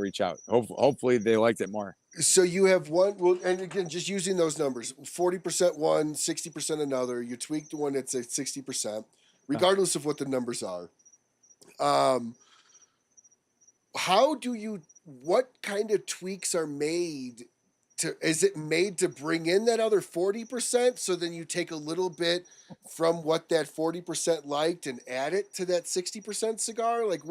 reach out. Hopefully they liked it more. So you have one, well, and again, just using those numbers, 40% one, 60% another. You tweak the one that's at 60%, regardless of what the numbers are. How do you, what kind of tweaks are made is it made to bring in that other 40%? So then you take a little bit from what that 40% liked and add it to that 60% cigar? Like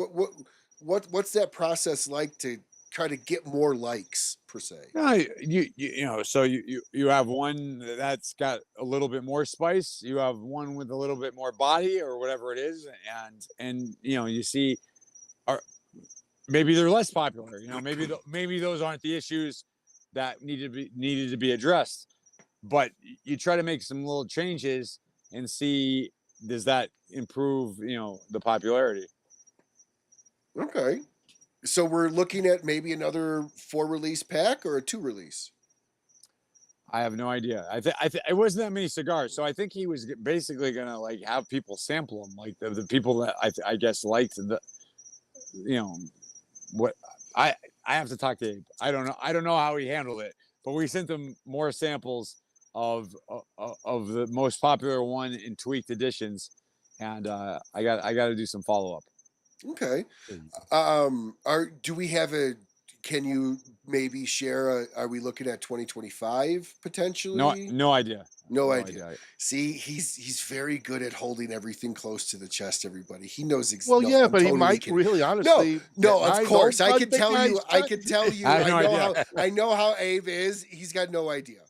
what's that process like to try to get more likes per se? No, so you have one that's got a little bit more spice. You have one with a little bit more body or whatever it is, and you see, are maybe they're less popular. Maybe those aren't the issues that needed to be addressed. But you try to make some little changes and see, does that improve the popularity? Okay. So we're looking at maybe another 4-release pack or a 2-release. I have no idea. It wasn't that many cigars, so I think he was basically gonna like have people sample them, like the people that I guess liked what I have to talk to Abe. I don't know how he handled it, but we sent him more samples of the most popular one in tweaked editions, and I got to do some follow up. Okay. Do we have can you maybe share are we looking at 2025 potentially? No idea. No idea. See, he's very good at holding everything close to the chest, everybody. He knows exactly. Well, yeah, but he might really honestly. No, of course. I could tell you. I know how Abe is. He's got no idea.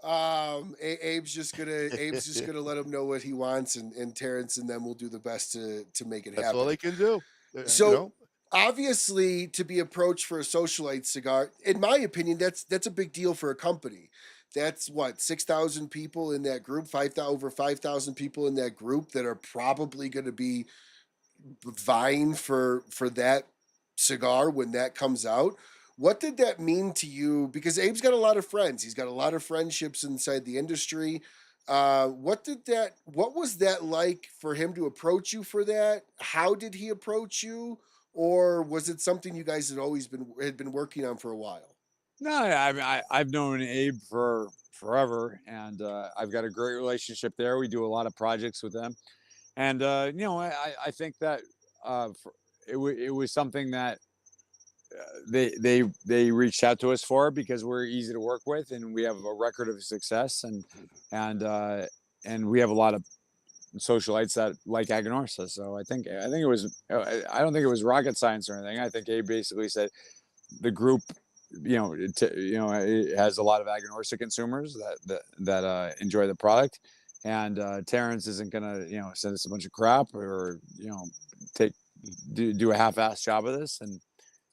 Abe's just gonna let him know what he wants, and Terrence and them will do the best to make it happen. That's all they can do. So obviously, to be approached for a socialite cigar, in my opinion, that's a big deal for a company. That's what 6,000 people in that group, over 5,000 people in that group that are probably going to be vying for that cigar when that comes out. What did that mean to you? Because Abe's got a lot of friends. He's got a lot of friendships inside the industry. What was that like for him to approach you for that? How did he approach you? Or was it something you guys had been working on for a while? No, I mean, I've known Abe for forever, and I've got a great relationship there. We do a lot of projects with them, and I think that it was something that they reached out to us for, because we're easy to work with and we have a record of success, and we have a lot of socialites that like Aganorsa. So I think it was, I don't think it was rocket science or anything. I think Abe basically said the group, it has a lot of Aganorsa consumers that enjoy the product, and Terrence isn't gonna send us a bunch of crap or do a half-assed job of this,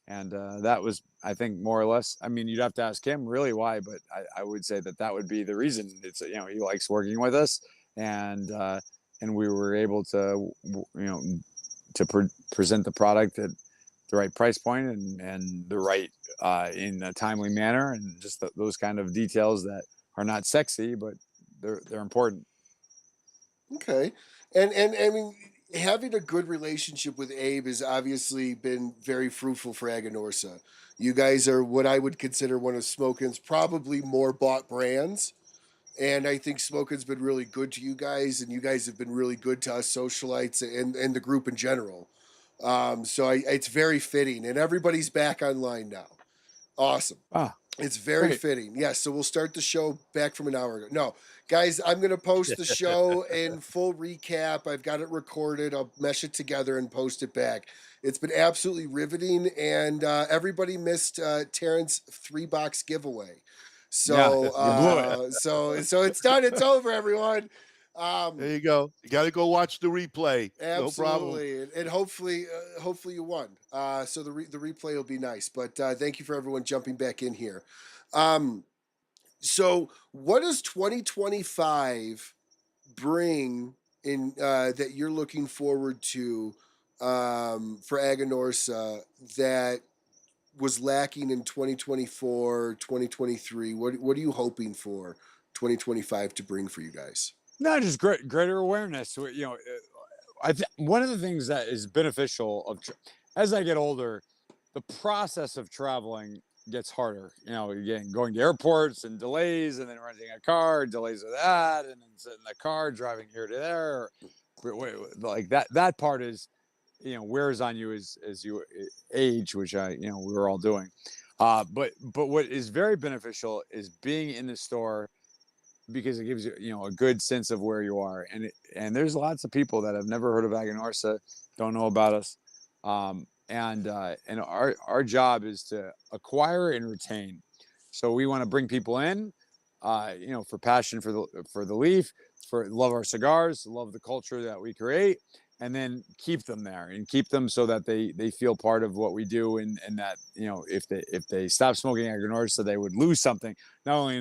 and that was, I think, more or less. I mean, you'd have to ask him really why, but I would say that would be the reason. It's he likes working with us, and we were able to present the product at the right price point and the right in a timely manner, and just those kind of details that are not sexy, but they're important. Okay, and I mean, having a good relationship with Abe has obviously been very fruitful for Aganorsa. You guys are what I would consider one of Smokin's probably more bought brands. And I think Smokin's been really good to you guys, and you guys have been really good to us socialites and the group in general. So it's very fitting, and everybody's back online now. Awesome. It's very fitting. Yes, so we'll start the show back from an hour ago. No, guys, I'm going to post the show in full recap. I've got it recorded. I'll mesh it together and post it back. It's been absolutely riveting, and everybody missed Terrence 3-box giveaway. So, so it's done. It's over, everyone. There you go. You got to go watch the replay. Absolutely. No problem. And hopefully you won. So the replay will be nice. But thank you for everyone jumping back in here. So what does 2025 bring in that you're looking forward to for Aganorsa that was lacking in 2024, 2023? What are you hoping for 2025 to bring for you guys? No, just greater awareness. One of the things that is beneficial as I get older the process of traveling gets harder. You know, again, going to airports and delays, and then renting a car, delays of that, and then sitting in the car, driving here to there. Like that part is, you know, wears on you as you age, which we were all doing. But what is very beneficial is being in the store, because it gives you, you know, a good sense of where you are. And there's lots of people that have never heard of Aganorsa, don't know about us. And our job is to acquire and retain. So we want to bring people in, you know, for passion for the leaf, for love our cigars, love the culture that we create, and then keep them there and keep them so that they feel part of what we do, and that, you know, if they stop smoking Aganorsa, they would lose something, not only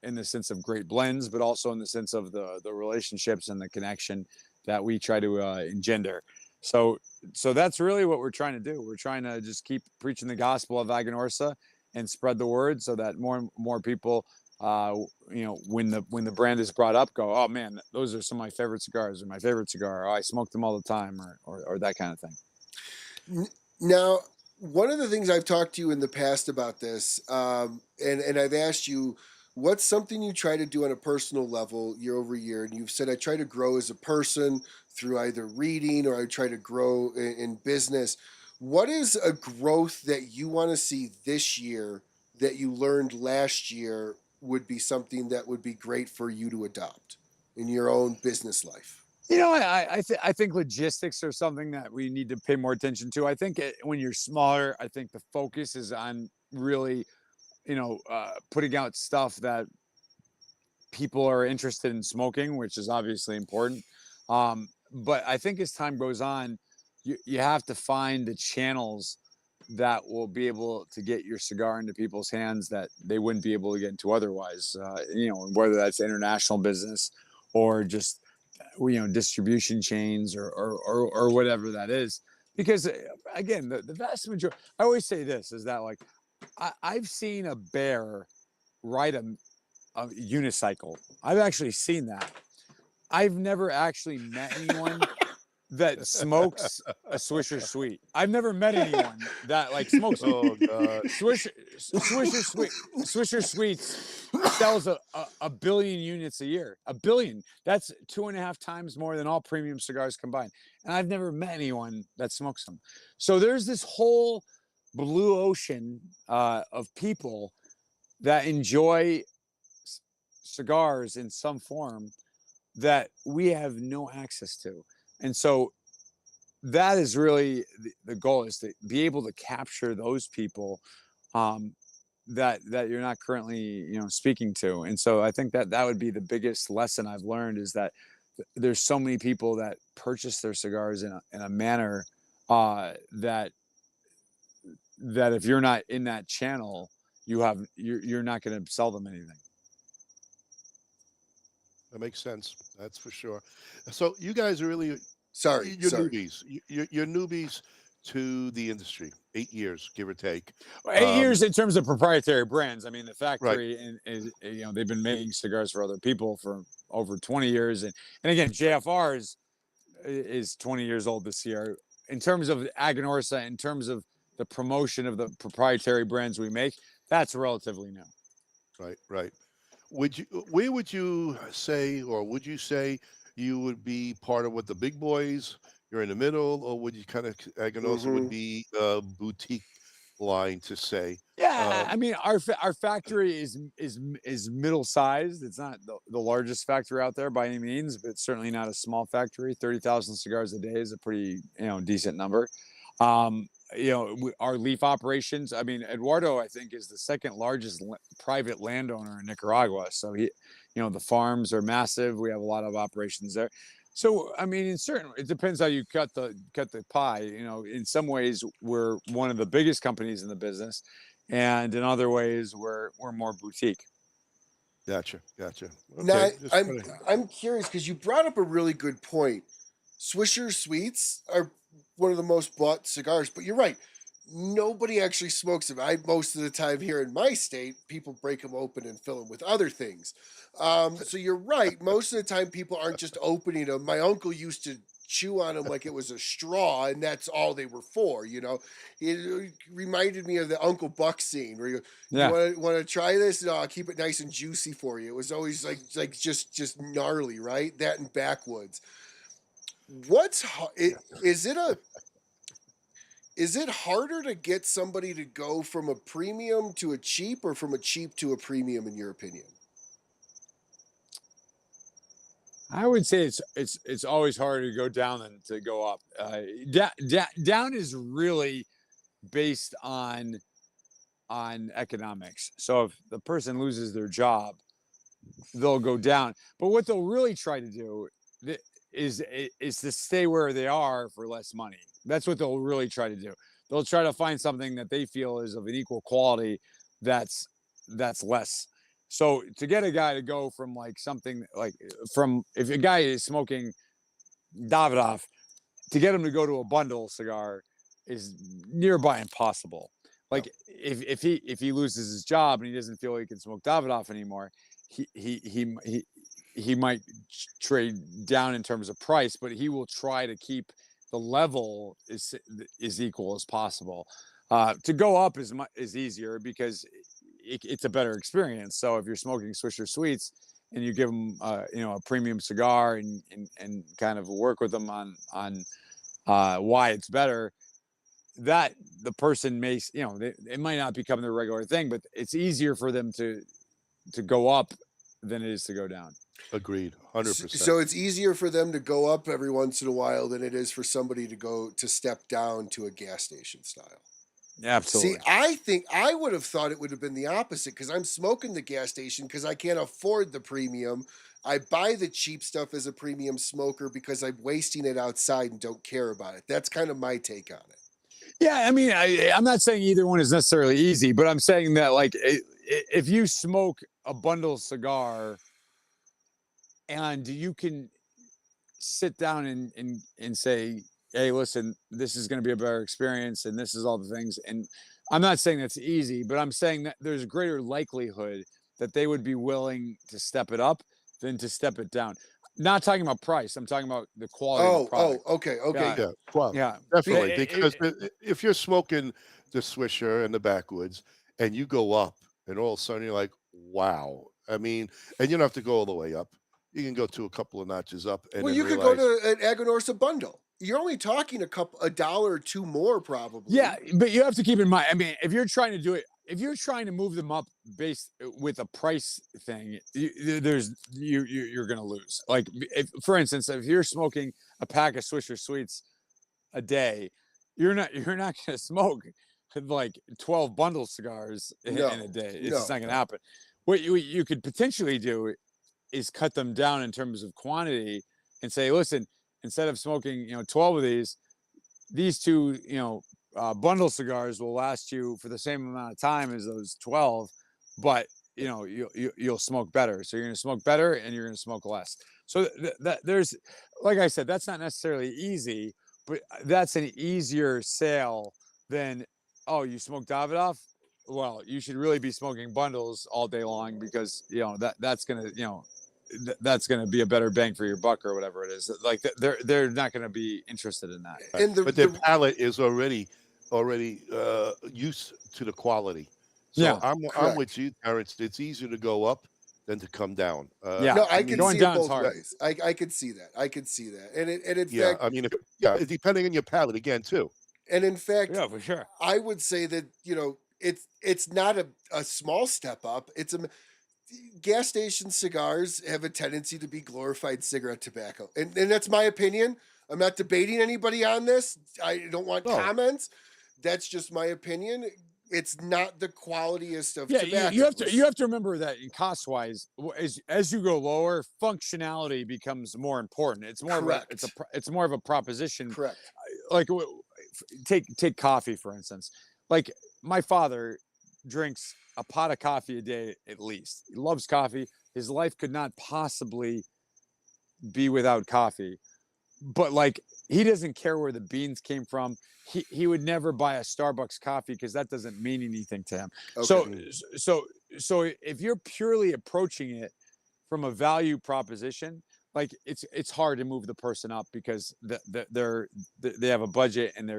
in the sense of great blends, but also in the sense of the relationships and the connection that we try to engender. So that's really what we're trying to do. We're trying to just keep preaching the gospel of Aganorsa and spread the word, so that more people, you know, when the brand is brought up, go, oh man, those are some of my favorite cigars, or my favorite cigar. Oh, I smoke them all the time, or that kind of thing. Now, one of the things I've talked to you in the past about this, and I've asked you, what's something you try to do on a personal level year over year? And you've said, I try to grow as a person through either reading, or I try to grow in business. What is a growth that you want to see this year that you learned last year would be something that would be great for you to adopt in your own business life? You know, I think logistics are something that we need to pay more attention to. I think when you're smaller, I think the focus is on really, you know, putting out stuff that people are interested in smoking, which is obviously important. But I think as time goes on, you have to find the channels that will be able to get your cigar into people's hands that they wouldn't be able to get into otherwise. You know, whether that's international business, or just, you know, distribution chains, or whatever that is. Because again, the vast majority, I always say this, is that, like, I've seen a bear ride a unicycle. I've actually seen that. I've never actually met anyone that smokes a Swisher Sweet. I've never met anyone that, like, smokes Oh God. Swisher Sweets sells a billion units a year. A billion. That's 2.5 times more than all premium cigars combined. And I've never met anyone that smokes them. So there's this whole blue ocean of people that enjoy cigars in some form that we have no access to. And so that is really the goal, is to be able to capture those people, that you're not currently, you know, speaking to. And so I think that would be the biggest lesson I've learned, is that there's so many people that purchase their cigars in a manner that if you're not in that channel, you're not going to sell them anything. That makes sense. That's for sure. So you guys are really Sorry. newbies. You're newbies to the industry. 8 years, give or take. 8 years in terms of proprietary brands. I mean, the Right. factory, and you know, they've been making cigars for other people for over 20 years. And again, JFR is 20 years old this year. In terms of Aganorsa, in terms of the promotion of the proprietary brands we make, that's relatively new. Right. Where would you say, or would you say you would be part of what the big boys? You're in the middle, or would you kind of Aganorsa would be a boutique line to say? Yeah, Um, I mean, our factory is middle sized. It's not the largest factory out there by any means, but it's certainly not a small factory. 30,000 cigars a day is a pretty, you know, decent number. You know, our leaf operations, I mean, Eduardo, I think, is the second largest private landowner in Nicaragua. So he, you know, the farms are massive. We have a lot of operations there. So, I mean, it depends how you cut the pie. You know, in some ways we're one of the biggest companies in the business, and in other ways we're more boutique. gotcha. Now, Okay. Just I'm curious, because you brought up a really good point. Swisher Sweets are one of the most bought cigars, but you're right. Nobody actually smokes them. Most of the time here in my state, people break them open and fill them with other things. So you're right. Most of the time, people aren't just opening them. My uncle used to chew on them like it was a straw, and that's all they were for. It reminded me of the Uncle Buck scene where you Yeah. want to try this? No, I'll keep it nice and juicy for you. It was always like just gnarly, right? That and backwoods. Is it harder to get somebody to go from a premium to a cheap, or from a cheap to a premium, in your opinion? I would say it's always harder to go down than to go up. Down is really based on economics. So if the person loses their job, they'll go down. But what they'll really try to do is to stay where they are for less money. That's what they'll really try to do. They'll try to find something that they feel is of an equal quality that's less. So to get a guy to go from like something like from if a guy is smoking Davidoff, to get him to go to a bundle cigar is nearby impossible. Like if he loses his job and he doesn't feel he can smoke Davidoff anymore, he might trade down in terms of price, but he will try to keep the level is equal as possible. To go up is easier because it's a better experience. So if you're smoking Swisher Sweets and you give them a premium cigar and kind of work with them on why it's better, that the person may it might not become their regular thing, but it's easier for them to go up than it is to go down. Agreed, 100%. So it's easier for them to go up every once in a while than it is for somebody to step down to a gas station style. Absolutely. See, I think I would have thought it would have been the opposite, because I'm smoking the gas station because I can't afford the premium. I buy the cheap stuff as a premium smoker because I'm wasting it outside and don't care about it. That's kind of my take on it. Yeah, I mean, I'm not saying either one is necessarily easy, but I'm saying that like if you smoke a bundle cigar and you can sit down and say, hey, listen, this is going to be a better experience and this is all the things. And I'm not saying that's easy, but I'm saying that there's a greater likelihood that they would be willing to step it up than to step it down. Not talking about price. I'm talking about the quality of the product. Okay. Yeah, quality. Yeah. Definitely. Because if you're smoking the Swisher and the Backwoods and you go up and all of a sudden you're like, wow. I mean, and you don't have to go all the way up. You can go to a couple of notches up. And well, you could go to an Aganorsa bundle. You're only talking $1 or $2 more probably. Yeah, but you have to keep in mind, I mean, if you're trying to do it, if you're trying to move them up based with a price thing, you're going to lose. Like, for instance, if you're smoking a pack of Swisher Sweets a day, you're not going to smoke like 12 bundle cigars in a day. It's just not going to happen. What you could potentially do is cut them down in terms of quantity and say, listen, instead of smoking 12 of these two bundle cigars will last you for the same amount of time as those 12, but you'll smoke better. So you're going to smoke better and you're going to smoke less. So that there's, like I said, that's not necessarily easy, but that's an easier sale than, oh, you smoke Davidoff? Well, you should really be smoking bundles all day long because that's going to that's going to be a better bang for your buck or whatever it is. Like they're not going to be interested in that. But their palate is already used to the quality. So Yeah, I'm with you, Terrence. It's easier to go up than to come down. Yeah, no, I can going see down it is both hard. ways. I could see that. I could see that. And in Yeah, fact, I mean, depending on your palate again too. and in fact, Yeah, for sure. I would say that it's not a small step up. It's a gas station cigars have a tendency to be glorified cigarette tobacco, and that's my opinion. I'm not debating anybody on this. I don't want comments. That's just my opinion. It's not the qualitiest of tobacco. You have to remember that in cost wise, as you go lower, functionality becomes more important. It's more Correct. it's more of a proposition. Correct. Like take coffee for instance. Like my father drinks a pot of coffee a day at least. He loves coffee. His life could not possibly be without coffee. But like he doesn't care where the beans came from. He would never buy a Starbucks coffee because that doesn't mean anything to him. Okay. So if you're purely approaching it from a value proposition, it's hard to move the person up because they have a budget and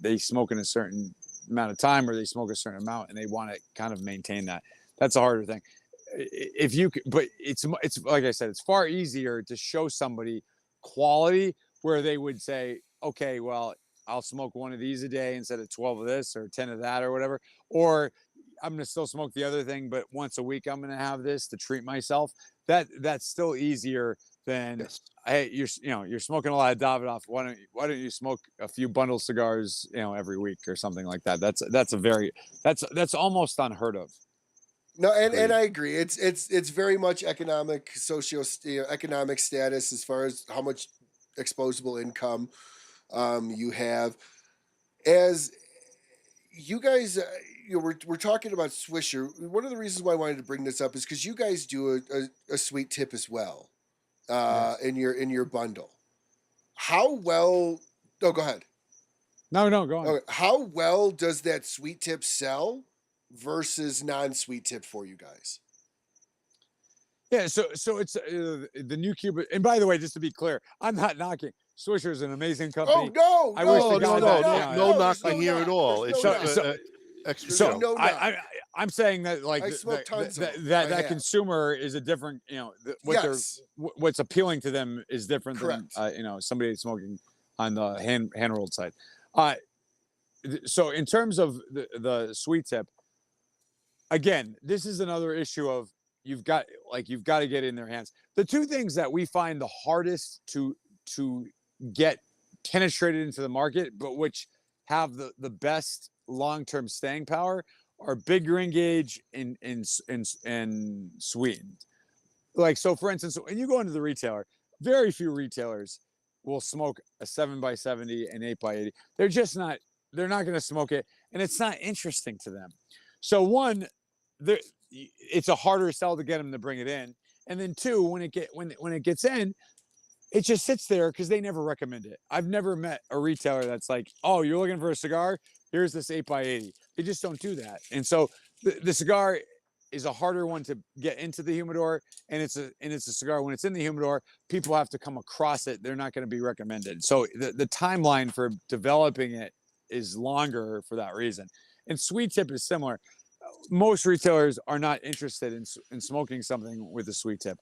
they smoke in a certain amount of time, or they smoke a certain amount and they want to kind of maintain that. That's a harder thing. If you but it's like I said, it's far easier to show somebody quality where they would say, okay, well, I'll smoke one of these a day instead of 12 of this or 10 of that or whatever, or I'm going to still smoke the other thing, but once a week I'm going to have this to treat myself. That's still easier than, Yes. hey, you're smoking a lot of Davidoff. Why don't you smoke a few bundle cigars, every week or something like that? That's almost unheard of. No, and I agree. It's very much economic, economic status as far as how much exposable income you have. As you guys, we're talking about Swisher. One of the reasons why I wanted to bring this up is because you guys do a sweet tip as well, Yes. in your bundle. How well? Oh, go ahead. No, go on. Okay. How well does that sweet tip sell versus non-sweet tip for you guys? Yeah, so it's the new Cuba. And by the way, just to be clear, I'm not knocking. Swisher is an amazing company. Oh no, I wish No, to no, God no, that, no, yeah, knocking here at all. There's It's no just knock. extra. So no knock. I'm saying that like I smoked tons of them. I that have. consumer is a different, Yes. what's appealing to them is different Correct. than somebody smoking on the hand rolled side. So in terms of the sweet tip, again, this is another issue of you've got to get in their hands. The two things that we find the hardest to get penetrated into the market, but which have the best long-term staying power, are big ring gauge and sweetened. Like, so for instance, when you go into the retailer, very few retailers will smoke a 7x70 and 8x80. They're not going to smoke it, and it's not interesting to them. So one, it's a harder sell to get them to bring it in. And then two, when it gets in, it just sits there because they never recommend it. I've never met a retailer that's like, oh, you're looking for a cigar? Here's this 8x80. They just don't do that. And so the cigar is a harder one to get into the humidor, and it's a cigar. When it's in the humidor, people have to come across it. They're not going to be recommended. So the timeline for developing it is longer for that reason. And sweet tip is similar. Most retailers are not interested in smoking something with a sweet tip.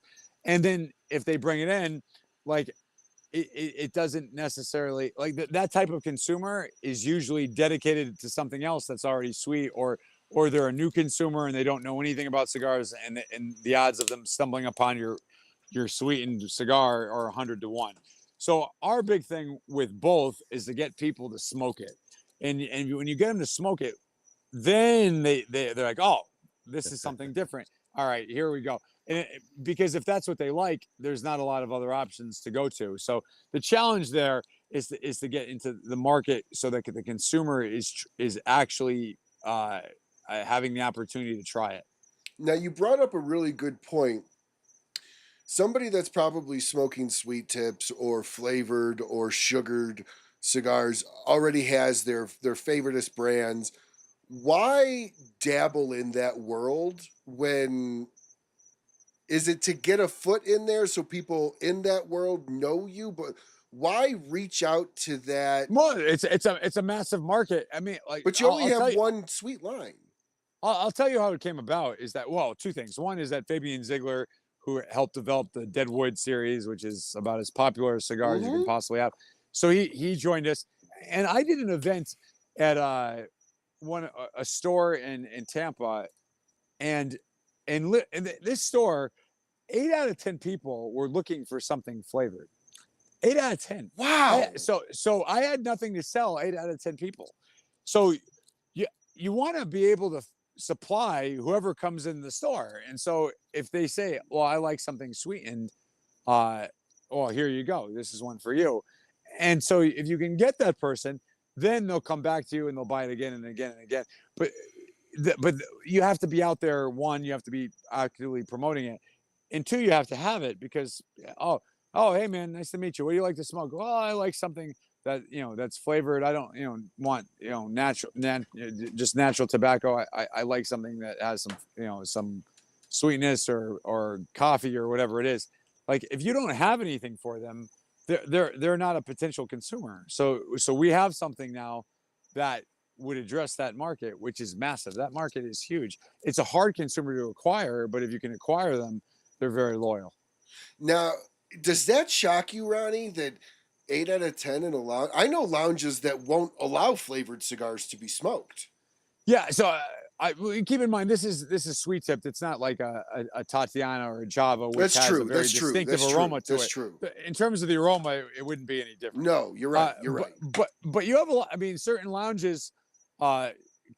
And then if they bring it in, like it doesn't necessarily, like that type of consumer is usually dedicated to something else that's already sweet, or they're a new consumer and they don't know anything about cigars, and the odds of them stumbling upon your sweetened cigar are 100 to 1. So our big thing with both is to get people to smoke it. And when you get them to smoke it, then they're like, oh, this is something different. All right, here we go. And because if that's what they like, there's not a lot of other options to go to. So the challenge there is to get into the market so that the consumer is actually having the opportunity to try it. Now, you brought up a really good point. Somebody that's probably smoking sweet tips or flavored or sugared cigars already has their favoriteest brands. Why dabble in that world when? Is it to get a foot in there so people in that world know you? But why reach out to that? Well, it's a massive market. I mean, like, But you only I'll have one sweet line. I'll tell you how it came about. Is that, well, two things. One is that Fabian Ziegler, who helped develop the Deadwood series, which is about as popular a cigar as you can possibly have. So he joined us, and I did an event at a store in Tampa, and in this store, 8 out of 10 people were looking for something flavored. 8 out of 10. Wow. So I had nothing to sell. 8 out of 10 people. So you want to be able to supply whoever comes in the store. And so if they say, well, I like something sweetened, well, here you go. This is one for you. And so if you can get that person, then they'll come back to you and they'll buy it again and again and again. But you have to be out there. One, you have to be actively promoting it. And two, you have to have it because, oh, hey man, nice to meet you. What do you like to smoke? Well, I like something that, that's flavored. I don't, want, just natural tobacco. I like something that has some, some sweetness or coffee or whatever it is. Like if you don't have anything for them, they're not a potential consumer. So we have something now that would address that market, which is massive. That market is huge. It's a hard consumer to acquire, but if you can acquire them, they're very loyal. Now, does that shock you, Ronnie, that 8 out of 10 in a lounge? I know lounges that won't allow flavored cigars to be smoked. Yeah. So keep in mind this is sweet tipped. It's not like a Tatiana or a Java, which That's has true. a very That's true. distinctive That's aroma true. to That's it. true. In terms of the aroma, it wouldn't be any different. No, you're right. You're right. But you have a lot. I mean, certain lounges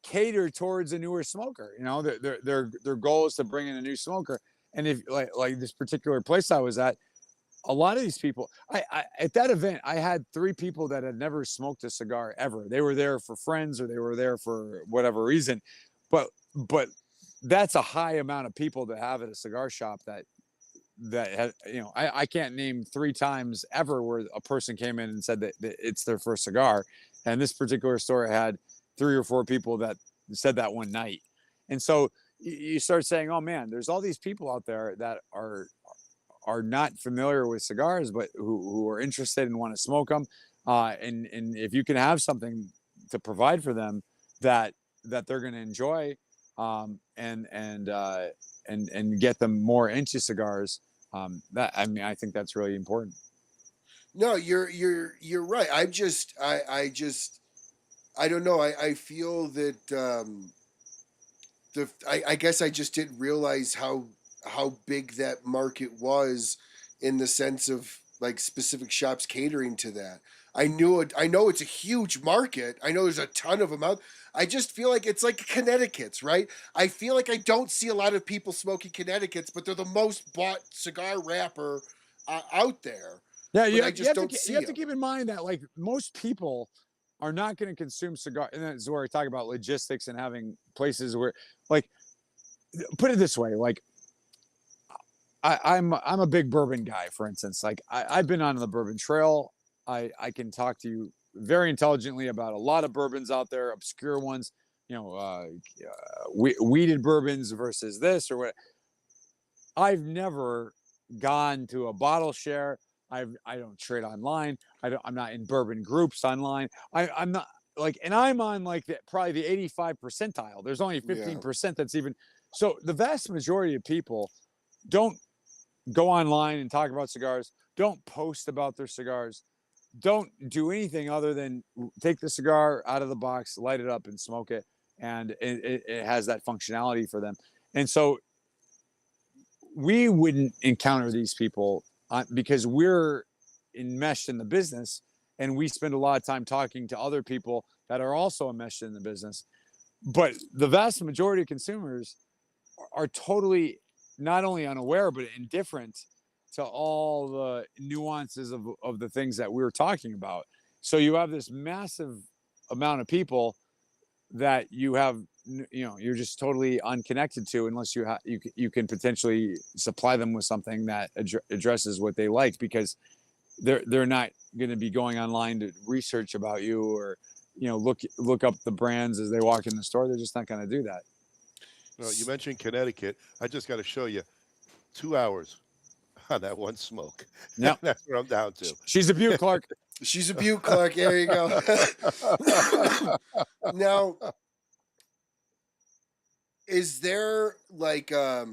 cater towards a newer smoker. You know, their goal is to bring in a new smoker. And if like this particular place I was at, a lot of these people, I at that event, I had 3 people that had never smoked a cigar ever. They were there for friends or they were there for whatever reason, but that's a high amount of people to have at a cigar shop that had, you know, I can't name 3 times ever where a person came in and said that it's their first cigar. And this particular store had 3 or 4 people that said that one night. And so you start saying, oh man, there's all these people out there that are not familiar with cigars, but who are interested and want to smoke them. And if you can have something to provide for them that they're going to enjoy, and get them more into cigars, that, I mean, I think that's really important. No, you're right. I don't know. I feel that I guess I just didn't realize how big that market was in the sense of like specific shops catering to that. I know it's a huge market. I know there's a ton of them out. I just feel like it's like Connecticut's, right? I feel like I don't see a lot of people smoking Connecticut's, but they're the most bought cigar wrapper out there. Yeah, you I just don't see you have to them. keep in mind that like most people are not going to consume cigar, and that's where I talk about logistics and having places where, like, put it this way, like I'm a big bourbon guy, for instance. Like I've been on the bourbon trail. I can talk to you very intelligently about a lot of bourbons out there, obscure ones, you know, weeded bourbons versus this or what. I've never gone to a bottle share. I don't trade online. I'm not in bourbon groups online. I'm not like, and I'm on like probably the 85 percentile. There's only 15% that's even. So the vast majority of people don't go online and talk about cigars. Don't post about their cigars. Don't do anything other than take the cigar out of the box, light it up, and smoke it. And it has that functionality for them. And so we wouldn't encounter these people because we're enmeshed in the business, and we spend a lot of time talking to other people that are also enmeshed in the business. But the vast majority of consumers are totally not only unaware but indifferent to all the nuances of the things that we were talking about. So you have this massive amount of people that you have, you know, you're just totally unconnected to unless you can potentially supply them with something that addresses what they like, because they're not going to be going online to research about you or, you know, look up the brands as they walk in the store. They're just not going to do that. No, you mentioned Connecticut. I just got to show you 2 hours on that one smoke. Yep. That's what I'm down to. She's a beaut, Clark. She's a beaut, Clark. There you go. Now, is there like a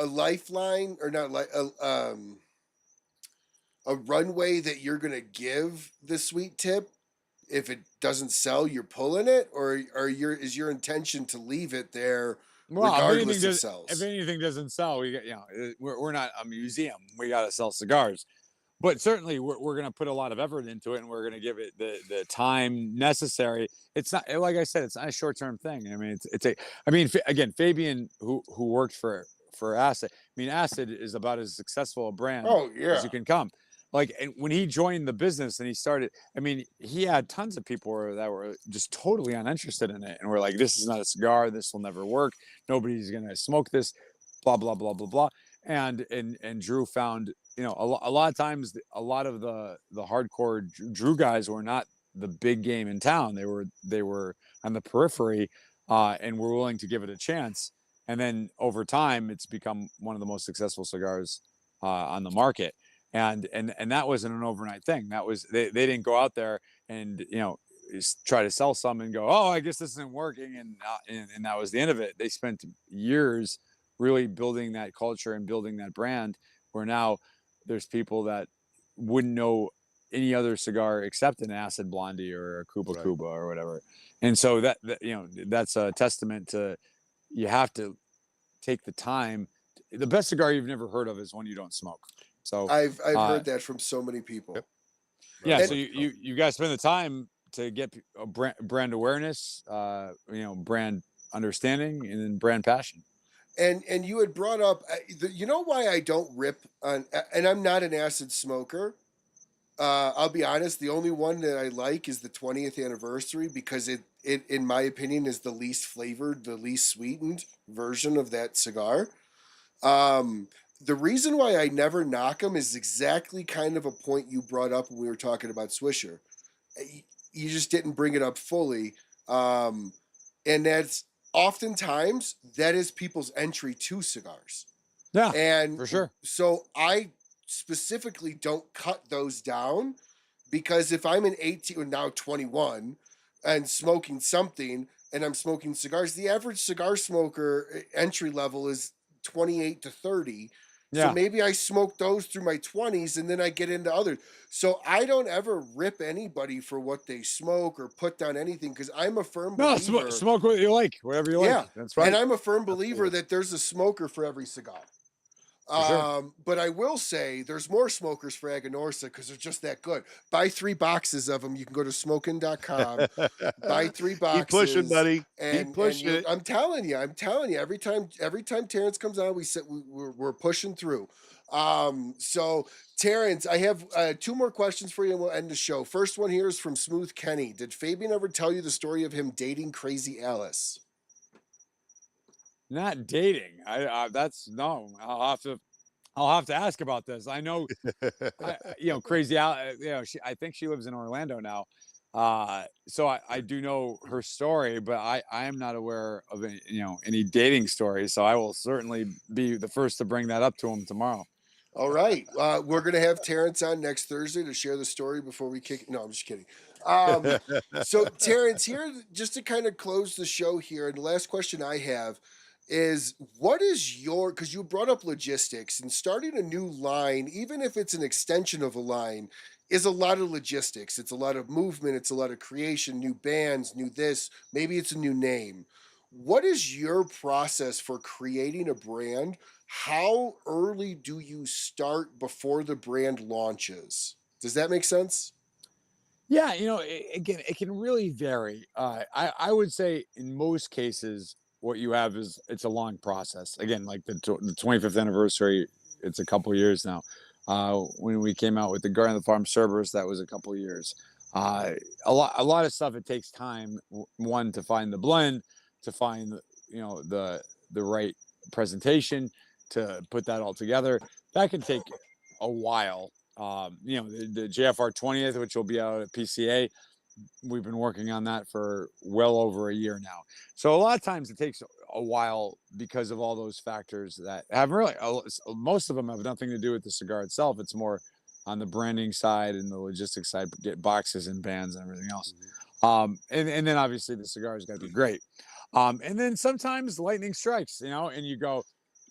lifeline or not like a runway that you're gonna give the sweet tip? If it doesn't sell, you're pulling it, or is your intention to leave it there Well, regardless of sells? if anything doesn't sell, we got, you know, we're not a museum. We got to sell cigars. But certainly we're going to put a lot of effort into it, and we're going to give it the time necessary. It's not, like I said, it's not a short-term thing. I mean, again, Fabian, who worked for Acid. I mean, Acid is about as successful a brand as you can come. Like, and when he joined the business and he started, I mean, he had tons of people that were just totally uninterested in it, and we're like, this is not a cigar. This will never work. Nobody's going to smoke this. Blah blah blah blah blah. And Drew found, you know, a lot of times, a lot of the hardcore Drew guys were not the big game in town. They were on the periphery, and were willing to give it a chance. And then over time, it's become one of the most successful cigars on the market. And that wasn't an overnight thing. That was they didn't go out there and try to sell some and go, oh, I guess this isn't working, and that was the end of it. They spent years really building that culture and building that brand, where now there's people that wouldn't know any other cigar except an Acid Blondie or a Cuba Right. Cuba or whatever. And so that's a testament to, you have to take the time. The best cigar you've never heard of is one you don't smoke. So I've heard that from so many people. Yep. yeah, Right. so you guys spend the time to get a brand awareness, brand understanding, and then brand passion. And you had brought up, you know why I don't rip on, and I'm not an acid smoker. I'll be honest, the only one that I like is the 20th anniversary, because it in my opinion is the least flavored, the least sweetened version of that cigar. The reason why I never knock them is exactly kind of a point you brought up when we were talking about Swisher. You just didn't bring it up fully. And that's oftentimes that is people's entry to cigars. Yeah, And for sure. so I specifically don't cut those down, because if I'm an 18 or now 21 and smoking something and I'm smoking cigars, the average cigar smoker entry level is 28 to 30. So Yeah. maybe I smoke those through my 20s and then I get into others. So I don't ever rip anybody for what they smoke or put down anything, because I'm a firm No, believer. smoke what you like, whatever you Yeah. like. That's right. And I'm a firm believer Absolutely. that there's a smoker for every cigar. sure. But I will say there's more smokers for Aganorsa, because they're just that good. Buy 3 boxes of them. You can go to smokin.com, buy 3 boxes. Keep pushing, buddy. And, Keep pushing it. I'm telling you, every time Terence comes on, we're pushing through. So Terence, I have 2 more questions for you and we'll end the show. First one here is from Smooth Kenny. Did Fabian ever tell you the story of him dating Crazy Alice? Not dating. That's no. I'll have to ask about this. I know, Crazy Al. I think she lives in Orlando now. So I do know her story, but I am not aware of any dating stories. So I will certainly be the first to bring that up to him tomorrow. All right. We're going to have Terence on next Thursday to share the story before we kick. No, I'm just kidding. So Terence, here, just to kind of close the show here, and the last question I have is, what is because you brought up logistics, and starting a new line, even if it's an extension of a line, is a lot of logistics. It's a lot of movement. It's a lot of creation, new bands, new this, maybe it's a new name. What is your process for creating a brand? How early do you start before the brand launches? Does that make sense? Yeah, again, it can really vary. I would say in most cases, what you have is it's a long process. Again, like the 25th anniversary, it's a couple years now. When we came out with the Garden of the Farm Cerberus, that was a couple years. A lot of stuff. It takes time. One, to find the blend, to find the right presentation, to put that all together. That can take a while. The JFR 20th, which will be out at PCA, we've been working on that for well over a year now. So a lot of times it takes a while because of all those factors that have really, most of them have nothing to do with the cigar itself. It's more on the branding side and the logistics side, get boxes and bands and everything else. And then obviously the cigar has got to be great. And then sometimes lightning strikes, and you go,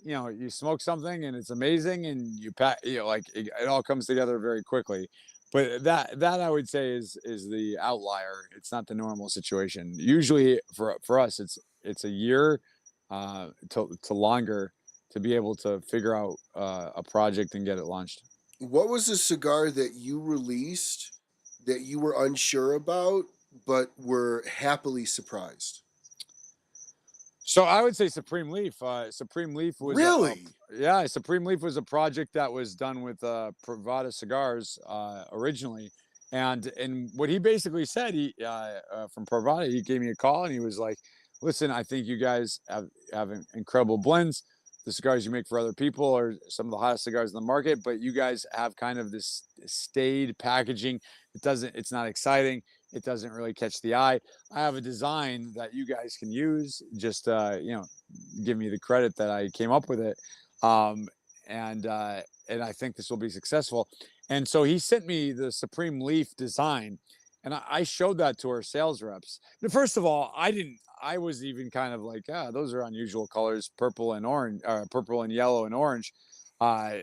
you smoke something and it's amazing, and you pack, it all comes together very quickly. But that I would say is the outlier. It's not the normal situation. Usually for us, it's a year to longer to be able to figure out a project and get it launched. What was a cigar that you released that you were unsure about, but were happily surprised? So I would say Supreme Leaf. Supreme Leaf was Really? Supreme Leaf was a project that was done with Privada Cigars originally, and what he basically said, he from Privada, he gave me a call and he was like, "Listen, I think you guys have incredible blends. The cigars you make for other people are some of the hottest cigars in the market, but you guys have kind of this staid packaging. It's not exciting. It doesn't really catch the eye. I have a design that you guys can use. Just give me the credit that I came up with it." and I think this will be successful. And so he sent me the Supreme Leaf design, and I showed that to our sales reps. Now, first of all, I didn't. I was even kind of like, those are unusual colors, purple and orange, purple and yellow and orange. Uh,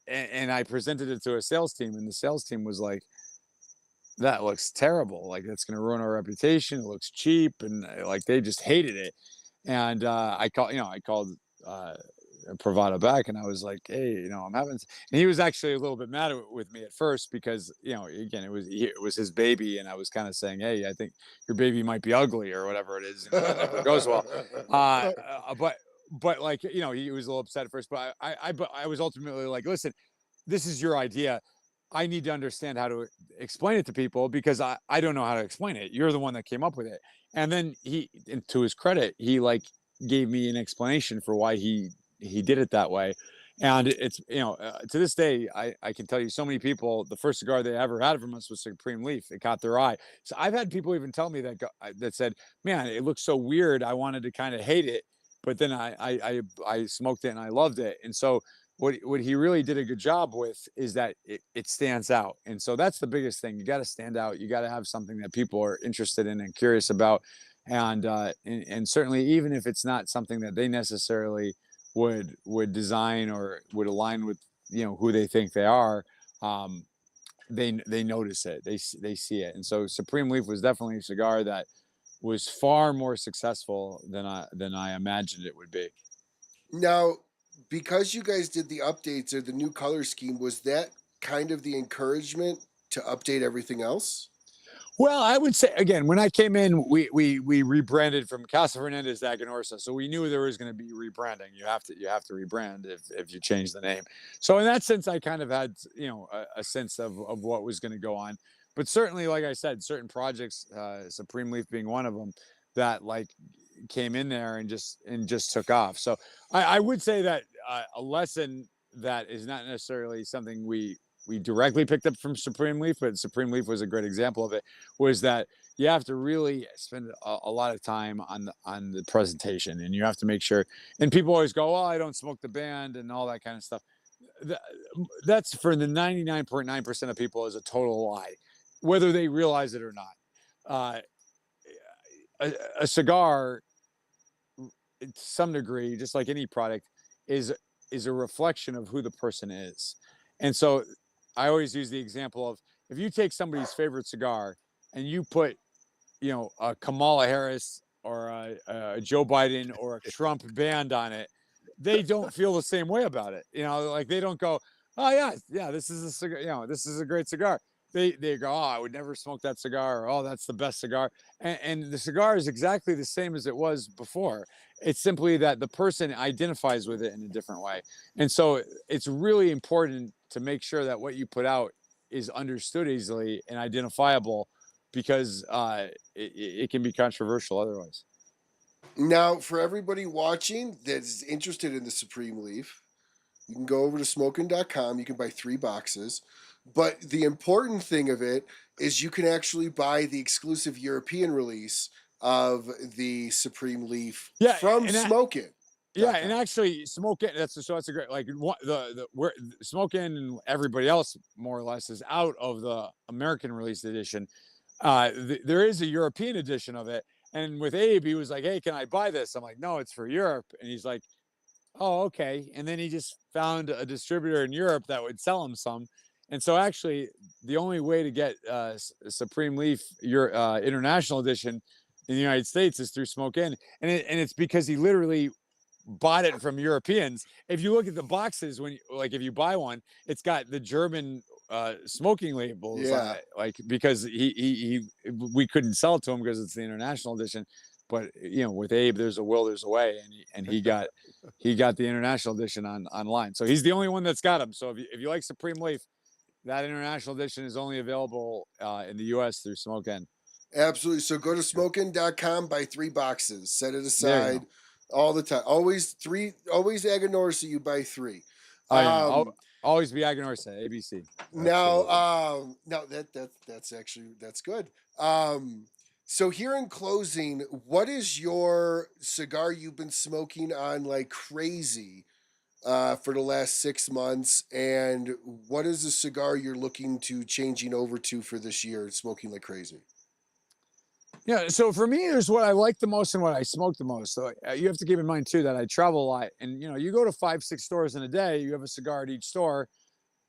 and I presented it to a sales team, and the sales team was like, "That looks terrible. Like that's going to ruin our reputation. It looks cheap," and like they just hated it. And I called uh, Pravada back, and I was like, "Hey, I'm having," and he was actually a little bit mad with me at first because, again, it was his baby, and I was kind of saying, "Hey, I think your baby might be ugly or whatever it is. That never goes well." Uh, but like, he was a little upset at first, but but I was ultimately like, "Listen, this is your idea. I need to understand how to explain it to people because I don't know how to explain it. You're the one that came up with it." And then and to his credit, he like gave me an explanation for why he did it that way. And it's, to this day, I can tell you so many people, the first cigar they ever had from us was Supreme Leaf. It caught their eye. So I've had people even tell me that said, "Man, it looks so weird. I wanted to kind of hate it, but then I smoked it and I loved it." And so what he really did a good job with is that it stands out. And so that's the biggest thing. You got to stand out. You got to have something that people are interested in and curious about. And certainly, even if it's not something that they necessarily would design or would align with, who they think they are, they notice it. They see it. And so Supreme Leaf was definitely a cigar that was far more successful than I imagined it would be. Now, because you guys did the updates or the new color scheme, was that kind of the encouragement to update everything else? Well, I would say again, when I came in, we rebranded from Casa Fernandez to Aganorsa, so we knew there was going to be rebranding. You have to rebrand if you change the name. So in that sense, I kind of had a sense of what was going to go on. But certainly, like I said, certain projects, Supreme Leaf being one of them, that like came in there and just took off. So I would say that a lesson that is not necessarily something we directly picked up from Supreme Leaf, but Supreme Leaf was a great example of it, was that you have to really spend a lot of time on the presentation, and you have to make sure. And people always go, "Well, I don't smoke the band," and all that kind of stuff. That's for the 99.9% of people is a total lie, whether they realize it or not. Uh, a cigar, to some degree, just like any product, is a reflection of who the person is. And so I always use the example of if you take somebody's favorite cigar and you put, a Kamala Harris or a Joe Biden or a Trump band on it, they don't feel the same way about it. Like they don't go, "Oh yeah, this is a cigar. This is a great cigar." They go, "Oh, I would never smoke that cigar," or, "Oh, that's the best cigar." And the cigar is exactly the same as it was before. It's simply that the person identifies with it in a different way. And so it's really important to make sure that what you put out is understood easily and identifiable because it can be controversial otherwise. Now, for everybody watching that's interested in the Supreme Leaf, you can go over to smoking.com. You can buy 3 boxes. But the important thing of it is you can actually buy the exclusive European release of the Supreme Leaf Yeah, from and Smokin'. yeah, and actually, Smoke In. That's a great like the where Smoke In and everybody else more or less is out of the American release edition. There is a European edition of it, and with Abe, he was like, "Hey, can I buy this?" I'm like, "No, it's for Europe," and he's like, "Oh, okay." And then he just found a distributor in Europe that would sell him some. And so, actually, the only way to get Supreme Leaf your international edition in the United States is through Smoke In, and it's because he literally bought it from Europeans. If you look at the boxes if you buy one, it's got the German smoking labels on Yeah. it, like because we couldn't sell it to him because it's the international edition. But with Abe, there's a will, there's a way, and he got the international edition online. So he's the only one that's got them. So if you like Supreme Leaf, that international edition is only available in the U.S. through Smoke In. Absolutely. So go to smoking.com, buy 3 boxes, set it There you aside go. all the time. Always Aganorsa, you buy 3. Oh yeah, Um, always be Aganorsa, ABC. now, Absolutely. no, that's actually that's good. So here in closing, what is your cigar you've been smoking on like crazy for the last 6 months, and what is a cigar you're looking to changing over to for this year, smoking like crazy? Yeah, so for me, there's what I like the most and what I smoke the most. So you have to keep in mind too that I travel a lot, and you go to 5, 6 stores in a day. You have a cigar at each store.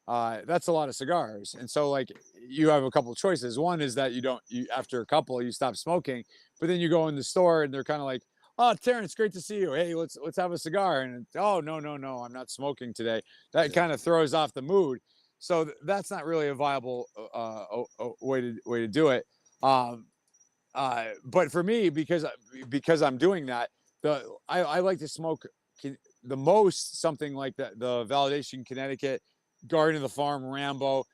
That's a lot of cigars, and so like you have a couple of choices. One is that you after a couple you stop smoking, but then you go in the store and they're kind of like, "Oh, Terrence, great to see you. Hey, let's have a cigar." And oh no no no, I'm not smoking today. That Yeah. kind of throws off the mood. So that's not really a viable way to do it. Um, but for me, because I'm doing that, I like to smoke the most something like the Validation Connecticut, Garden of the Farm Rambo,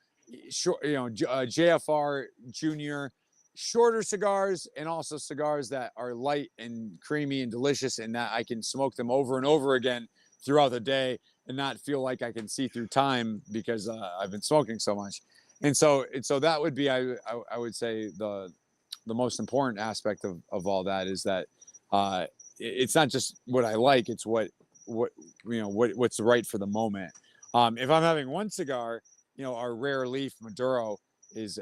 short, JFR Junior, shorter cigars, and also cigars that are light and creamy and delicious, and that I can smoke them over and over again throughout the day and not feel like I can see through time because I've been smoking so much. And so that would be I would say the most important aspect of all that is that it's not just what I like, it's what's right for the moment. If I'm having one cigar, our rare leaf Maduro is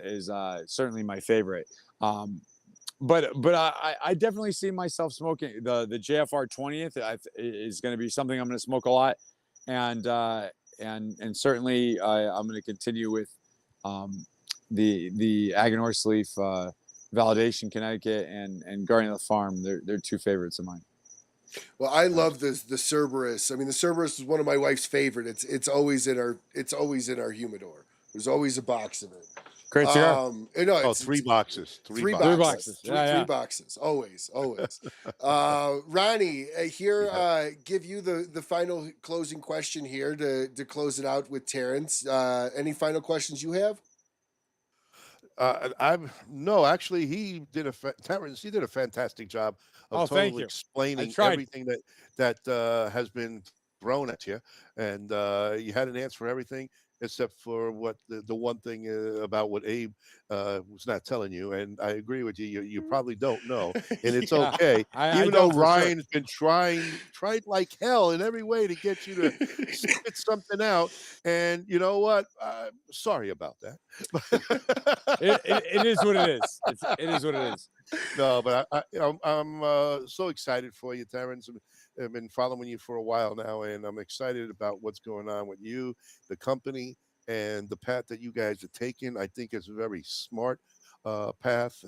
certainly my favorite. But I definitely see myself smoking the JFR 20th is going to be something I'm going to smoke a lot, and certainly I'm going to continue with the Aganorsa Leaf, Validation Connecticut, and Guardian of the Farm. They're two favorites of mine. Well, I love the Cerberus. I mean, the Cerberus is one of my wife's favorite. It's always in our humidor. There's always a box of it. Great cigar. Oh, three boxes. Three Three boxes. boxes. Three, Yeah, three yeah. boxes. Always. Ronnie, give you the final closing question here to close it out with Terrence. Any final questions you have? I'm no, actually, Terrence. He did a fantastic job of Oh, thank totally you. I explaining tried. everything that has been thrown at you, and you had an answer for everything except for what the one thing about what Abe was not telling you. And I agree with you. You probably don't know, and it's Yeah, okay. I Even though don't for sure. Ryan's been tried like hell in every way to get you to spit something out, and you know what? Sorry about that. It is what it is. It is what it is. No, but I'm so excited for you, Terrence. I've been following you for a while now, and I'm excited about what's going on with you, the company, and the path that you guys are taking. I think it's a very smart path,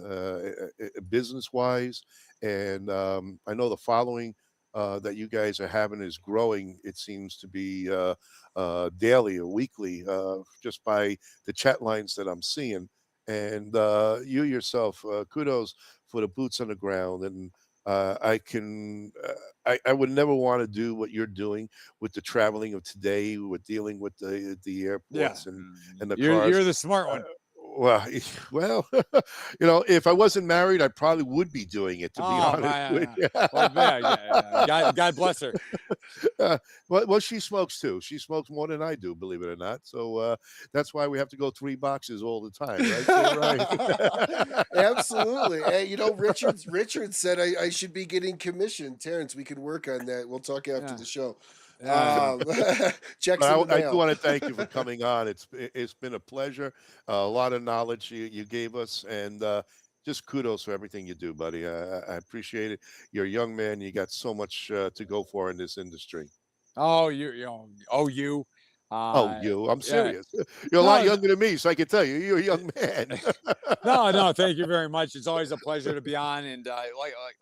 business wise, and I know the following that you guys are having is growing. It seems to be daily or weekly, just by the chat lines that I'm seeing. And you yourself, kudos for the boots on the ground. And I would never want to do what you're doing with the traveling of today, with dealing with the Yeah, airports and the cars. you're the smart Uh, one. well, well, if I wasn't married, I probably would be doing it. To be Oh honest with my, you. well, yeah. God bless her. Well, she smokes too. She smokes more than I do, believe it or not. So that's why we have to go 3 boxes all the time, right? Right. Absolutely. Hey, Richard said I should be getting commission. Terrence, we can work on that. We'll talk after Yeah, the show. yeah. Um, checks in the I do mail. want to thank you for coming on. It's been a pleasure. A lot of knowledge you gave us, and just kudos for everything you do, buddy. I appreciate it. You're a young man. You got so much to go for in this industry. Oh, you. Oh, Uh, you? I'm yeah. serious. You're a lot No, younger than me, so I can tell you, you're a young man. no. Thank you very much. It's always a pleasure to be on, and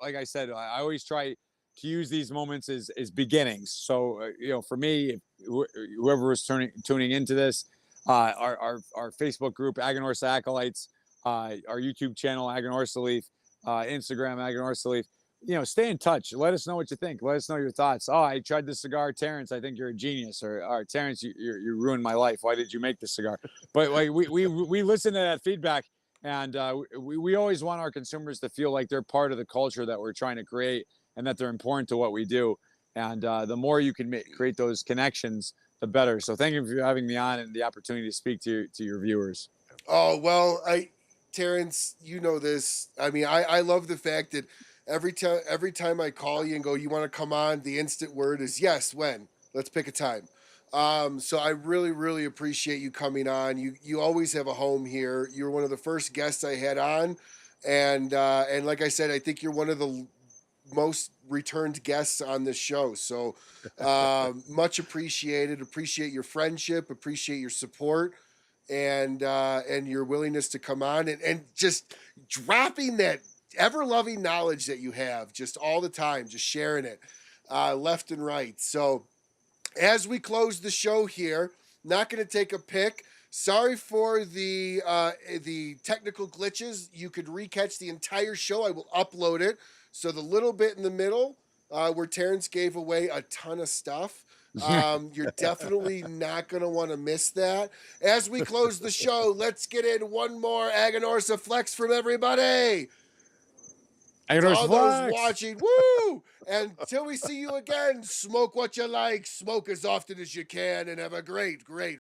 like I said, I always try to use these moments as beginnings. So for me, whoever is tuning into this, our Facebook group, Aganorsa Acolytes, our YouTube channel, Aganorsa Leaf, Instagram, Aganorsa Leaf. Stay in touch. Let us know what you think. Let us know your thoughts. Oh, I tried this cigar, Terrence. I think you're a genius. Or Terrence, you ruined my life. Why did you make this cigar? But like we listen to that feedback, and we always want our consumers to feel like they're part of the culture that we're trying to create, and that they're important to what we do. And the more you can create those connections, the better. So thank you for having me on and the opportunity to speak to your viewers. Oh, well, Terrence, you know this. I mean, I love the fact that every time I call you and go, you want to come on, the instant word is yes, when? Let's pick a time. So I really, really appreciate you coming on. You always have a home here. You're one of the first guests I had on, and like I said, I think you're one of the most returned guests on this show. So much appreciated. Appreciate your friendship. Appreciate your support. And your willingness to come on and just dropping that ever loving knowledge that you have just all the time, just sharing it left and right. So as we close the show here, not going to take a pick. Sorry for the technical glitches. You could recatch the entire show. I will upload it. So the little bit in the middle where Terrence gave away a ton of stuff, you're definitely not going to want to miss that. As we close the show, let's get in one more Aganorsa Flex from everybody. To all those watching, woo! And until we see you again, smoke what you like, smoke as often as you can, and have a great, great